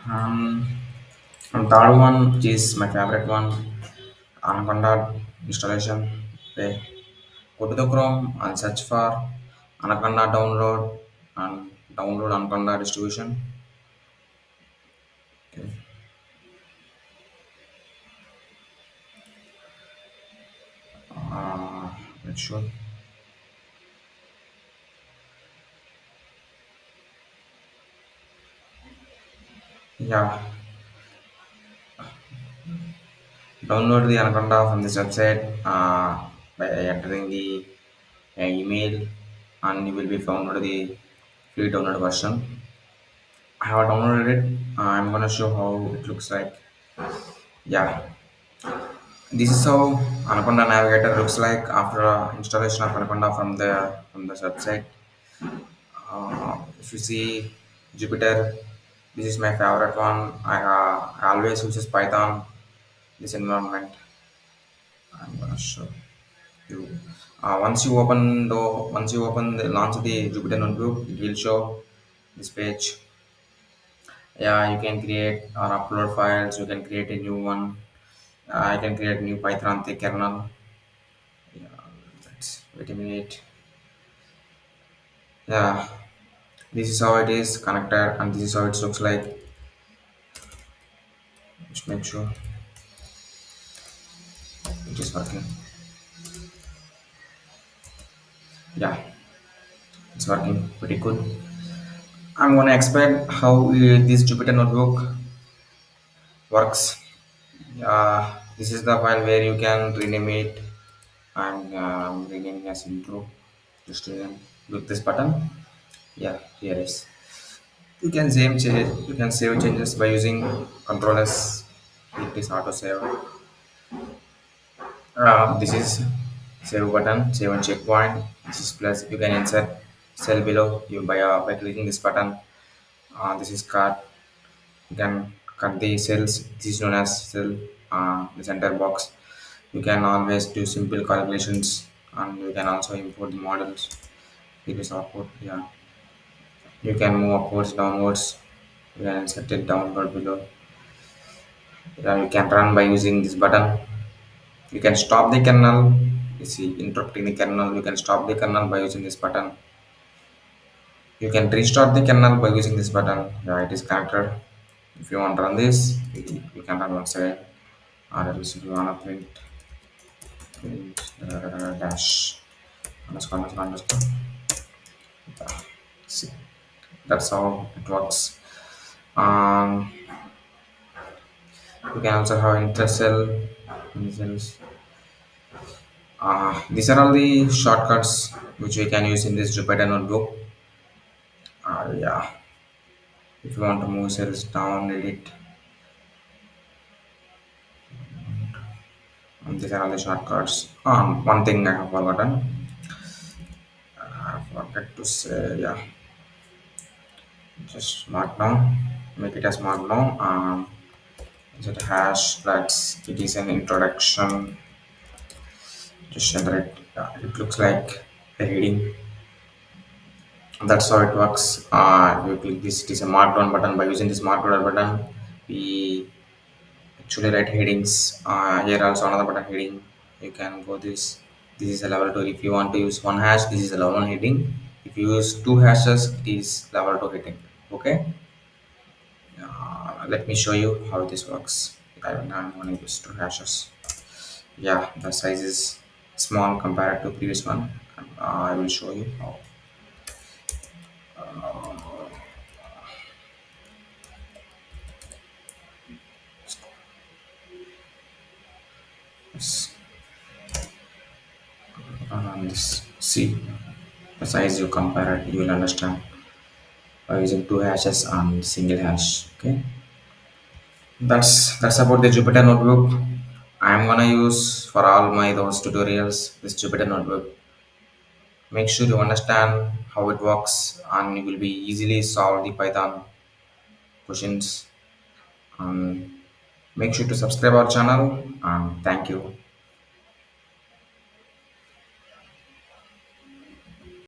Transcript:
Um, and third one, which is my favorite one, Anaconda installation. Okay. Go to the Chrome and search for Anaconda download and download Anaconda distribution. Okay. Uh, make sure. Yeah, download the Anaconda from this website by entering the email, and you will be found the free download version. I have downloaded it. I'm gonna show how it looks like. Yeah, this is how Anaconda Navigator looks like after installation of Anaconda from the website. If you see Jupyter, this is my favorite one. I always uses Python. This environment. I'm gonna show you. Once you open the launch the Jupyter notebook, it will show this page. Yeah, you can create or upload files. You can create a new one. I can create new Python the kernel. Yeah, wait a minute. Yeah, this is how it is connected, and this is how it looks like. Just make sure it is working. Yeah, it's working pretty good. I'm gonna explain how this Jupyter notebook works. This is the file where you can rename it, and renaming as intro. Just rename with this button. Yeah, here is. You can save changes by using Control S. It is auto save. This is save button, save and checkpoint. This is plus. You can insert cell below you by clicking this button. This is cut. You can cut the cells. This is known as cell. The center box. You can always do simple calculations, and you can also import the models. It is output. Yeah, you can move upwards, downwards. You can insert it downward below. Yeah, you can run by using this button. You can stop the kernel. You see, interrupting the kernel. You can stop the kernel by using this button. You can restart the kernel by using this button. Yeah, it is connected. If you want to run this, you can run once again. Or else if you want to print dash underscore. Yeah. See, that's how it works. Um, you can also have intercell. Cells. These are all the shortcuts which we can use in this Jupyter notebook. Yeah, if you want to move cells down, edit, these are all the shortcuts. One thing I have forgotten. I forgot to say, yeah, just mark down, make it as mark down. Set hash, that's it is an introduction. Just enter it. It looks like a heading. That's how it works. You click this, it is a markdown button. By using this markdown button, we actually write headings. Here also another button heading. You can go this. This is a level 2. If you want to use one hash, this is a level 1 heading. If you use two hashes, it is level 2 heading. Okay. Let me show you how this works. I'm going to use two hashes. Yeah, the size is small compared to previous one. I will show you how. Yes. This see the size you compare it, you will understand by using two hashes and single hash. Okay, that's about the Jupyter notebook. I'm gonna use for all my those tutorials this Jupyter notebook. Make sure you understand how it works, and you will be easily solve the Python questions. And make sure to subscribe our channel. And thank you.